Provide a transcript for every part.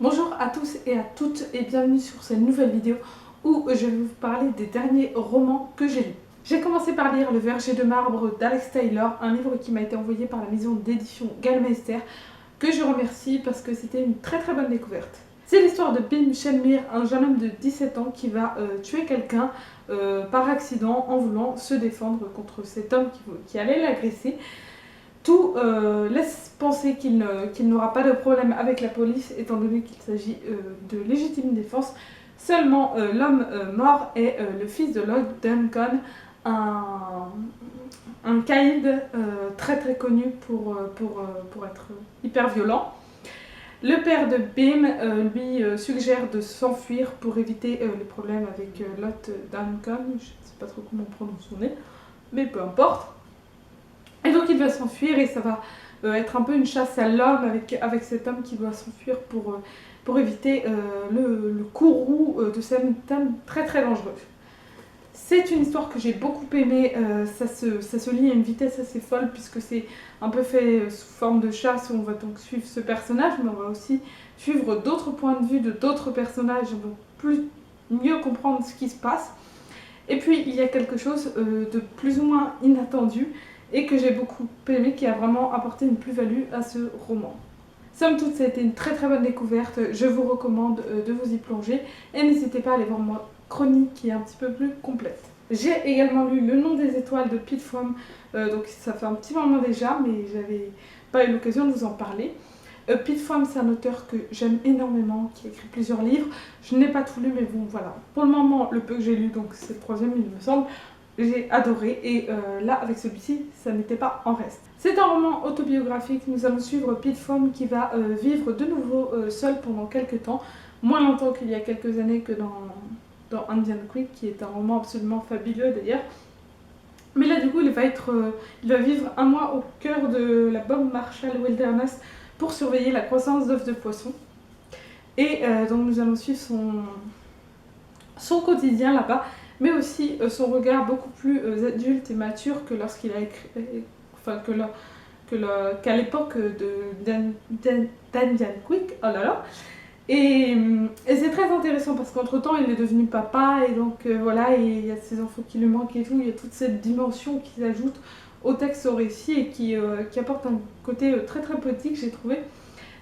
Bonjour à tous et à toutes et bienvenue sur cette nouvelle vidéo où je vais vous parler des derniers romans que j'ai lus. J'ai commencé par lire Le Verger de marbre d'Alex Taylor, un livre qui m'a été envoyé par la maison d'édition Gallmeister, que je remercie parce que c'était une très bonne découverte. C'est l'histoire de Bim Shenmir, un jeune homme de 17 ans qui va tuer quelqu'un par accident en voulant se défendre contre cet homme qui allait l'agresser. Tout laisse penser qu'il n'aura pas de problème avec la police étant donné qu'il s'agit de légitime défense. Seulement l'homme mort est le fils de Lloyd Duncan, un caïd très connu pour être hyper violent. Le père de Bim lui suggère de s'enfuir pour éviter les problèmes avec Lloyd Duncan, je ne sais pas trop comment on prononce son nom, mais peu importe. Et donc il va s'enfuir et ça va être un peu une chasse à l'homme avec cet homme qui doit s'enfuir pour éviter le courroux de cet homme très dangereux. C'est une histoire que j'ai beaucoup aimée, ça se lit à une vitesse assez folle puisque c'est un peu fait sous forme de chasse où on va donc suivre ce personnage, mais on va aussi suivre d'autres points de vue de d'autres personnages pour mieux comprendre ce qui se passe. Et puis il y a quelque chose de plus ou moins inattendu et que j'ai beaucoup aimé, qui a vraiment apporté une plus-value à ce roman. Somme toute, ça a été une très bonne découverte, je vous recommande de vous y plonger et n'hésitez pas à aller voir ma chronique qui est un petit peu plus complète. J'ai également lu Le Nom des étoiles de Pete Fromm, donc ça fait un petit moment déjà, mais j'avais pas eu l'occasion de vous en parler. Pete Fromm, c'est un auteur que j'aime énormément, qui a écrit plusieurs livres. Je n'ai pas tout lu, mais bon, voilà. Pour le moment, le peu que j'ai lu, donc c'est le troisième, il me semble, j'ai adoré. Et là, avec celui-ci, ça n'était pas en reste. C'est un roman autobiographique. Nous allons suivre Pete Fromm qui va vivre de nouveau seul pendant quelques temps. Moins longtemps qu'il y a quelques années que dans Indian Creek, qui est un roman absolument fabuleux d'ailleurs. Mais là, du coup, il va vivre un mois au cœur de la Bob Marshall Wilderness pour surveiller la croissance d'œufs de poisson. Et donc nous allons suivre son quotidien là-bas, mais aussi son regard beaucoup plus adulte et mature que lorsqu'il a écrit, qu'à l'époque d'Indian Creek. Oh là là. Et c'est très intéressant parce qu'entre temps il est devenu papa et donc voilà, et il y a ses enfants qui lui manquent et tout, il y a toute cette dimension qui s'ajoute au texte, au récit et qui apporte un côté très poétique, j'ai trouvé.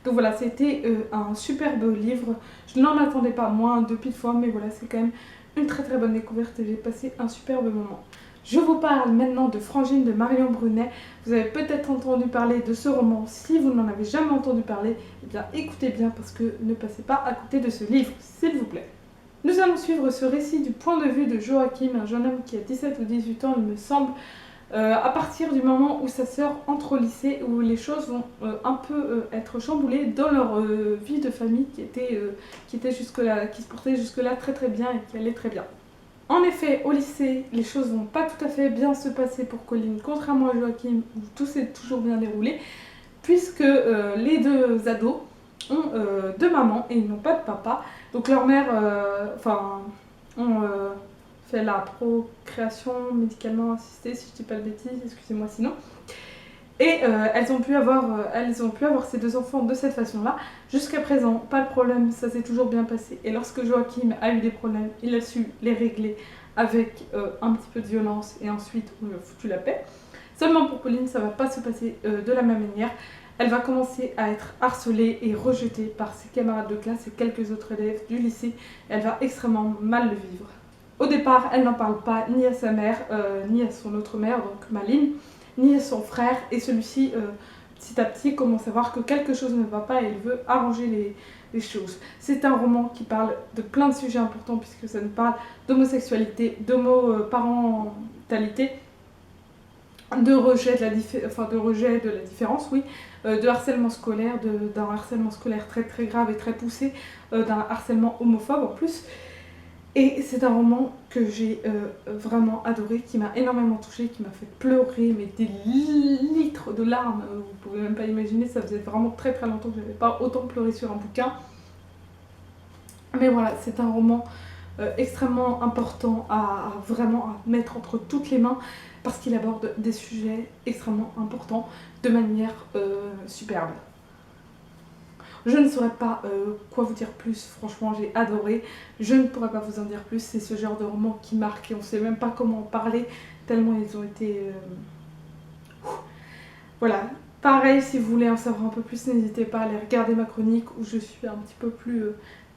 Donc voilà, c'était un superbe livre, je n'en attendais pas moins de Pete Fromm, mais voilà, c'est quand même une très bonne découverte et j'ai passé un superbe moment. Je vous parle maintenant de Frangine de Marion Brunet. Vous avez peut-être entendu parler de ce roman. Si vous n'en avez jamais entendu parler, eh bien écoutez bien parce que ne passez pas à côté de ce livre, s'il vous plaît. Nous allons suivre ce récit du point de vue de Joachim, un jeune homme qui a 17 ou 18 ans, il me semble, à partir du moment où sa sœur entre au lycée, où les choses vont un peu être chamboulées dans leur vie de famille qui se portait jusque-là très bien et qui allait très bien. En effet, au lycée, les choses vont pas tout à fait bien se passer pour Colline, contrairement à Joachim, où tout s'est toujours bien déroulé, puisque les deux ados ont deux mamans et ils n'ont pas de papa. Donc leur mère, ont fait la procréation médicalement assistée, si je dis pas de bêtises, excusez-moi sinon. Et elles ont pu avoir ces deux enfants de cette façon-là. Jusqu'à présent, pas de problème, ça s'est toujours bien passé. Et lorsque Joachim a eu des problèmes, il a su les régler avec un petit peu de violence et ensuite on lui a foutu la paix. Seulement pour Pauline, ça va pas se passer de la même manière. Elle va commencer à être harcelée et rejetée par ses camarades de classe et quelques autres élèves du lycée. Elle va extrêmement mal le vivre. Au départ, elle n'en parle pas ni à sa mère, ni à son autre mère, donc Maline, ni à son frère, et celui-ci, petit à petit, commence à voir que quelque chose ne va pas et il veut arranger les choses. C'est un roman qui parle de plein de sujets importants puisque ça nous parle d'homosexualité, d'homoparentalité, de rejet de la différence, oui, de harcèlement scolaire, d'un harcèlement scolaire très grave et très poussé, d'un harcèlement homophobe en plus. Et c'est un roman que j'ai vraiment adoré, qui m'a énormément touchée, qui m'a fait pleurer, mais des litres de larmes, vous pouvez même pas imaginer, ça faisait vraiment très longtemps que j'avais pas autant pleuré sur un bouquin. Mais voilà, c'est un roman extrêmement important à mettre entre toutes les mains, parce qu'il aborde des sujets extrêmement importants de manière superbe. Je ne saurais pas quoi vous dire plus, franchement j'ai adoré. Je ne pourrais pas vous en dire plus, c'est ce genre de roman qui marque et on ne sait même pas comment en parler, tellement ils ont été... Voilà, pareil, si vous voulez en savoir un peu plus, n'hésitez pas à aller regarder ma chronique où je suis un petit peu plus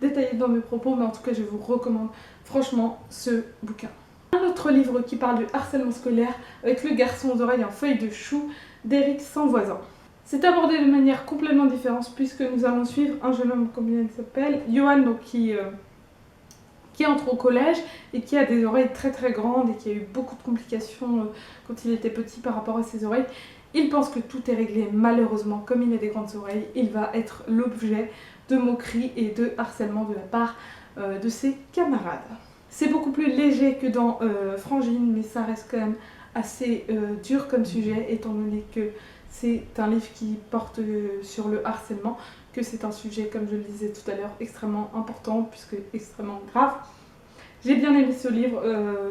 détaillée dans mes propos, mais en tout cas je vous recommande franchement ce bouquin. Un autre livre qui parle du harcèlement scolaire avec le garçon aux oreilles en feuilles de chou d'Éric Sanvoisin. C'est abordé de manière complètement différente puisque nous allons suivre un jeune homme, comme il s'appelle, Johan, donc qui entre au collège et qui a des oreilles très très grandes et qui a eu beaucoup de complications quand il était petit par rapport à ses oreilles. Il pense que tout est réglé, malheureusement, comme il a des grandes oreilles, il va être l'objet de moqueries et de harcèlement de la part de ses camarades. C'est beaucoup plus léger que dans Frangine, mais ça reste quand même assez dur comme sujet, étant donné que c'est un livre qui porte sur le harcèlement, que c'est un sujet, comme je le disais tout à l'heure, extrêmement important, puisque extrêmement grave. J'ai bien aimé ce livre,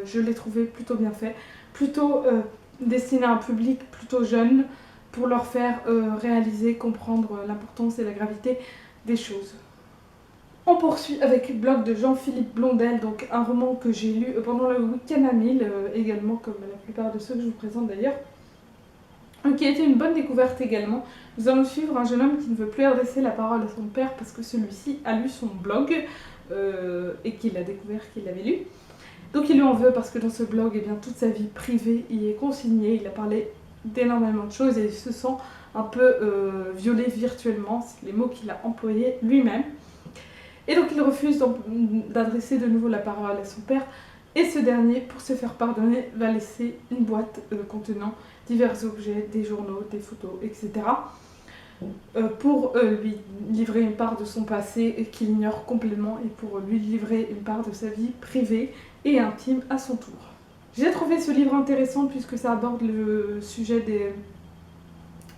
je l'ai trouvé plutôt bien fait, plutôt destiné à un public plutôt jeune, pour leur faire réaliser, comprendre l'importance et la gravité des choses. On poursuit avec Bloc de Jean-Philippe Blondel, donc un roman que j'ai lu pendant le week-end à 1000, également comme la plupart de ceux que je vous présente d'ailleurs, qui a été une bonne découverte également. Nous allons suivre un jeune homme qui ne veut plus adresser la parole à son père parce que celui-ci a lu son blog et qu'il a découvert qu'il l'avait lu. Donc il lui en veut parce que dans ce blog, eh bien, toute sa vie privée y est consignée, il a parlé d'énormément de choses et il se sent un peu violé virtuellement, c'est les mots qu'il a employés lui-même. Et donc il refuse d'adresser de nouveau la parole à son père et ce dernier, pour se faire pardonner, va laisser une boîte contenant divers objets, des journaux, des photos, etc. Pour lui livrer une part de son passé qu'il ignore complètement et pour lui livrer une part de sa vie privée et intime à son tour. J'ai trouvé ce livre intéressant puisque ça aborde le sujet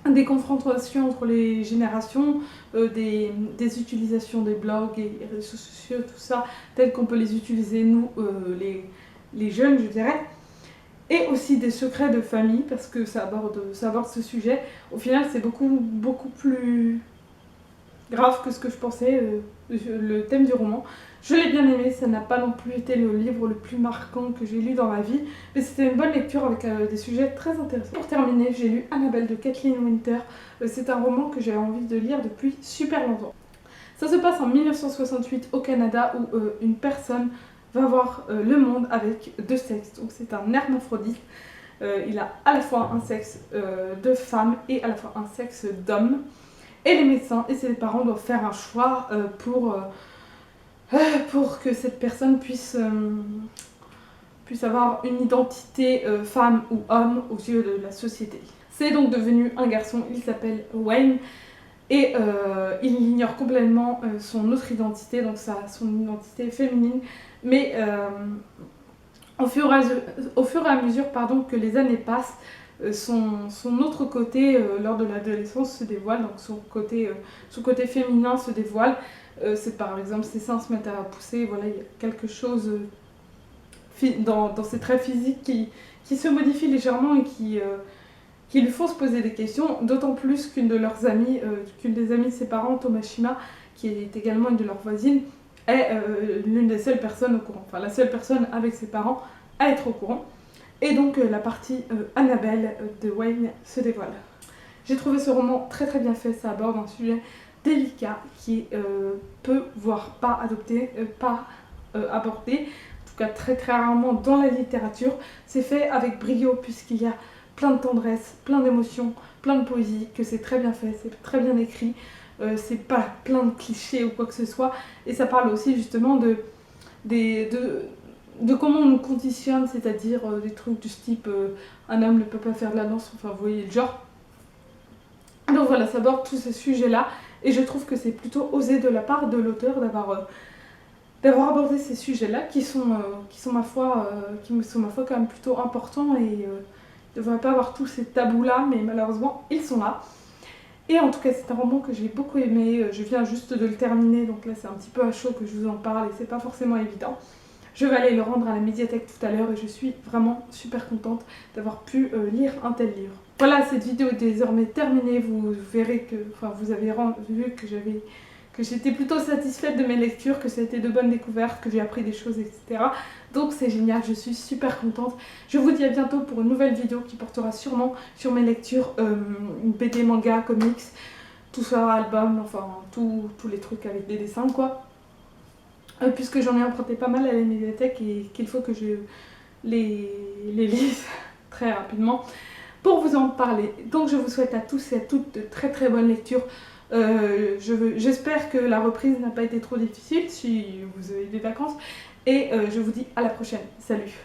des confrontations entre les générations, des utilisations des blogs et des réseaux sociaux, tout ça, tels qu'on peut les utiliser nous, les jeunes, je dirais. Et aussi des secrets de famille, parce que ça aborde ce sujet. Au final, c'est beaucoup plus grave que ce que je pensais, le thème du roman. Je l'ai bien aimé, ça n'a pas non plus été le livre le plus marquant que j'ai lu dans ma vie, mais c'était une bonne lecture avec des sujets très intéressants. Pour terminer, j'ai lu Annabelle de Kathleen Winter. C'est un roman que j'avais envie de lire depuis super longtemps. Ça se passe en 1968 au Canada où une personne va voir le monde avec deux sexes. Donc c'est un hermaphrodite. Il a à la fois un sexe de femme et à la fois un sexe d'homme. Et les médecins et ses parents doivent faire un choix pour que cette personne puisse avoir une identité femme ou homme aux yeux de la société. C'est donc devenu un garçon, il s'appelle Wayne. Et il ignore complètement son autre identité, donc son identité féminine. Mais au fur et à mesure que les années passent, son autre côté, lors de l'adolescence, se dévoile. Donc son côté féminin se dévoile. C'est par exemple ses seins se mettent à pousser. Voilà, il y a quelque chose dans ses traits physiques qui se modifie légèrement et qui lui font se poser des questions, d'autant plus qu'une des amies de ses parents, Tomashima, qui est également une de leurs voisines, est l'une des seules personnes au courant, enfin la seule personne avec ses parents à être au courant. Et donc la partie Annabelle de Wayne se dévoile. J'ai trouvé ce roman très très bien fait, ça aborde un sujet délicat qui est peu, voire pas abordé, en tout cas très très rarement dans la littérature. C'est fait avec brio puisqu'il y a plein de tendresse, plein d'émotions, plein de poésie, que c'est très bien fait, c'est très bien écrit, c'est pas plein de clichés ou quoi que ce soit, et ça parle aussi justement de comment on nous conditionne, c'est-à-dire des trucs du type un homme ne peut pas faire de la danse, enfin vous voyez le genre. Donc voilà, ça aborde tous ces sujets-là, et je trouve que c'est plutôt osé de la part de l'auteur d'avoir abordé ces sujets-là qui sont ma foi quand même plutôt importants et ne devrait pas avoir tous ces tabous-là, mais malheureusement, ils sont là. Et en tout cas, c'est un roman que j'ai beaucoup aimé. Je viens juste de le terminer, donc là, c'est un petit peu à chaud que je vous en parle et c'est pas forcément évident. Je vais aller le rendre à la médiathèque tout à l'heure et je suis vraiment super contente d'avoir pu lire un tel livre. Voilà, cette vidéo est désormais terminée. Vous verrez que, enfin, vous avez vu que j'étais plutôt satisfaite de mes lectures, que ça a été de bonnes découvertes, que j'ai appris des choses, etc. Donc c'est génial, je suis super contente. Je vous dis à bientôt pour une nouvelle vidéo qui portera sûrement sur mes lectures BD, manga, comics, tout ça, album, enfin tous les trucs avec des dessins quoi. Puisque j'en ai emprunté pas mal à la médiathèque et qu'il faut que je les lise très rapidement pour vous en parler. Donc je vous souhaite à tous et à toutes de très très bonnes lectures. J'espère que la reprise n'a pas été trop difficile si vous avez des vacances et je vous dis à la prochaine. Salut!